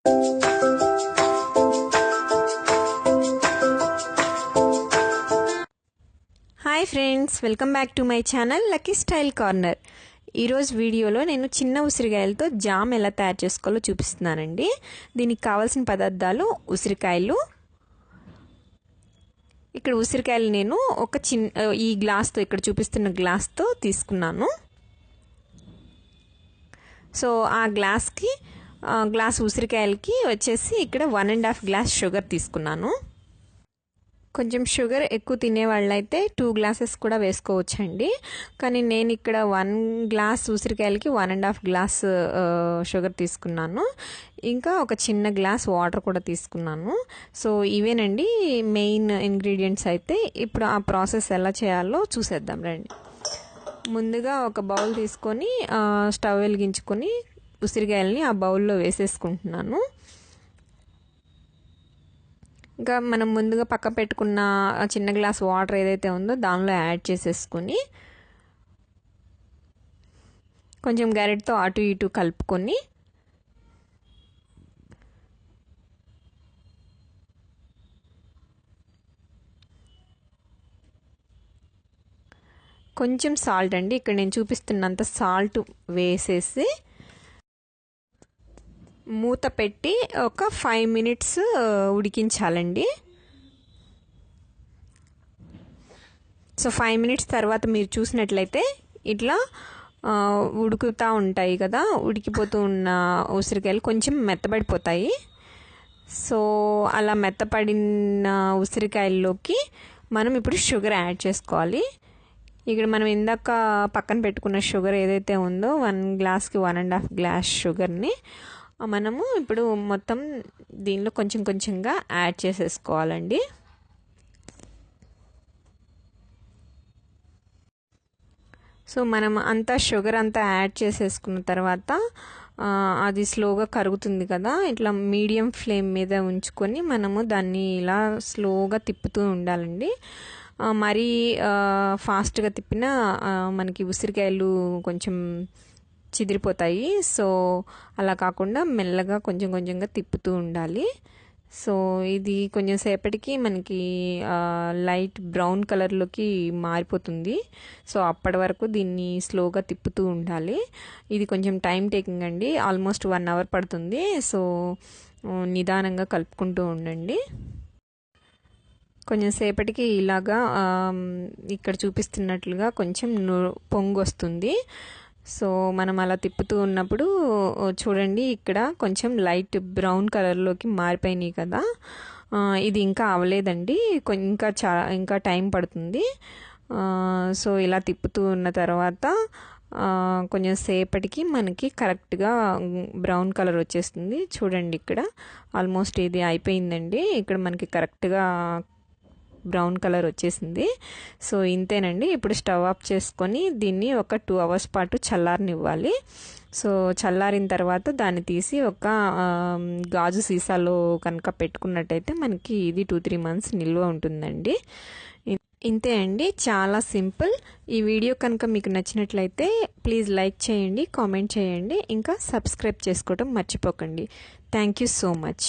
Hi friends, welcome back to my channel lucky style corner. ఈరోజు వీడియోలో నేను చిన్న ఉసిరికాయలతో జామ్ ఎలా తయారు చేసుకోవాలో చూపిస్తున్నానండి. దీనికి కావాల్సిన పదార్థాలు ఉసిరికాయలు. ఇక్కడ ఉసిరికాయలు నేను ఒక ఈ గ్లాస్తో, ఇక్కడ చూపిస్తున్న గ్లాస్తో తీసుకున్నాను. సో ఆ గ్లాస్ ఉసిరికాయలకి వచ్చేసి ఇక్కడ 1.5 గ్లాస్ షుగర్ తీసుకున్నాను. కొంచెం షుగర్ ఎక్కువ తినే వాళ్ళైతే 2 గ్లాసెస్ కూడా వేసుకోవచ్చండి. కానీ నేను ఇక్కడ 1 గ్లాస్ ఉసిరికాయలకి 1.5 గ్లాస్ షుగర్ తీసుకున్నాను. ఇంకా ఒక చిన్న గ్లాస్ వాటర్ కూడా తీసుకున్నాను. సో ఇవేనండి మెయిన్ ఇంగ్రీడియంట్స్. అయితే ఇప్పుడు ఆ ప్రాసెస్ ఎలా చేయాలో చూసేద్దాం రండి. ముందుగా ఒక బౌల్ తీసుకొని స్టవ్ వెలిగించుకొని ఉసిరికాయలని ఆ బౌల్లో వేసేసుకుంటున్నాను. ఇంకా మనం ముందుగా పక్క పెట్టుకున్న చిన్న గ్లాస్ వాటర్ ఏదైతే ఉందో దానిలో యాడ్ చేసేసుకొని కొంచెం గరిటెతో అటు ఇటు కలుపుకొని కొంచెం సాల్ట్ అండి, ఇక్కడ నేను చూపిస్తున్నంత సాల్ట్ వేసేసి మూత పెట్టి ఒక 5 మినిట్స్ ఉడికించాలండి. సో 5 మినిట్స్ తర్వాత మీరు చూసినట్లయితే ఇట్లా ఉడుకుతూ ఉంటాయి కదా, ఉడికిపోతూ ఉన్న ఉసిరికాయలు కొంచెం మెత్తబడిపోతాయి. సో అలా మెత్తపడిన ఉసిరికాయల్లోకి మనం ఇప్పుడు షుగర్ యాడ్ చేసుకోవాలి. ఇక్కడ మనం ఇందాక పక్కన పెట్టుకున్న షుగర్ ఏదైతే ఉందో 1 గ్లాస్కి 1.5 గ్లాస్ షుగర్ని మనము ఇప్పుడు మొత్తం దీనిలో కొంచెం కొంచెంగా యాడ్ చేసేసుకోవాలండి. సో మనం అంతా షుగర్ అంతా యాడ్ చేసేసుకున్న తర్వాత అది స్లోగా కరుగుతుంది కదా, ఇట్లా మీడియం ఫ్లేమ్ మీద ఉంచుకొని మనము దాన్ని ఇలా స్లోగా తిప్పుతూ ఉండాలండి. మరీ ఫాస్ట్గా తిప్పినా మనకి ఉసిరికాయలు కొంచెం చిదిరిపోతాయి. సో అలా కాకుండా మెల్లగా కొంచెం కొంచెంగా తిప్పుతూ ఉండాలి. సో ఇది కొంచెం సేపటికి మనకి లైట్ బ్రౌన్ కలర్లోకి మారిపోతుంది. సో అప్పటి వరకు దీన్ని స్లోగా తిప్పుతూ ఉండాలి. ఇది కొంచెం టైం టేకింగ్ అండి, ఆల్మోస్ట్ 1 అవర్ పడుతుంది. సో నిదానంగా కలుపుకుంటూ ఉండండి. కొంచెం సేపటికి ఇలాగా ఇక్కడ చూపిస్తున్నట్లుగా కొంచెం పొంగు వస్తుంది. సో మనం అలా తిప్పుతూ ఉన్నప్పుడు చూడండి, ఇక్కడ కొంచెం లైట్ బ్రౌన్ కలర్లోకి మారిపోయినాయి కదా. ఇది ఇంకా అవ్వలేదండి, ఇంకా టైం పడుతుంది. సో ఇలా తిప్పుతూ ఉన్న తర్వాత కొంచెం సేపటికి మనకి కరెక్ట్గా బ్రౌన్ కలర్ వచ్చేస్తుంది. చూడండి, ఇక్కడ ఆల్మోస్ట్ ఇది అయిపోయిందండి. ఇక్కడ మనకి కరెక్ట్గా బ్రౌన్ కలర్ వచ్చేసింది. సో ఇంతేనండి. ఇప్పుడు స్టవ్ ఆఫ్ చేసుకొని దీన్ని ఒక 2 అవర్స్ పాటు చల్లారనివ్వాలి. సో చల్లారిన తర్వాత దాన్ని తీసి ఒక గాజు సీసాలో కనుక పెట్టుకున్నట్టయితే మనకి ఇది 2-3 మంత్స్ నిల్వ ఉంటుందండి. ఇంతే అండి, చాలా సింపుల్. ఈ వీడియో కనుక మీకు నచ్చినట్లయితే ప్లీజ్ లైక్ చేయండి, కామెంట్ చేయండి, ఇంకా సబ్స్క్రైబ్ చేసుకోవడం మర్చిపోకండి. Thank you so much.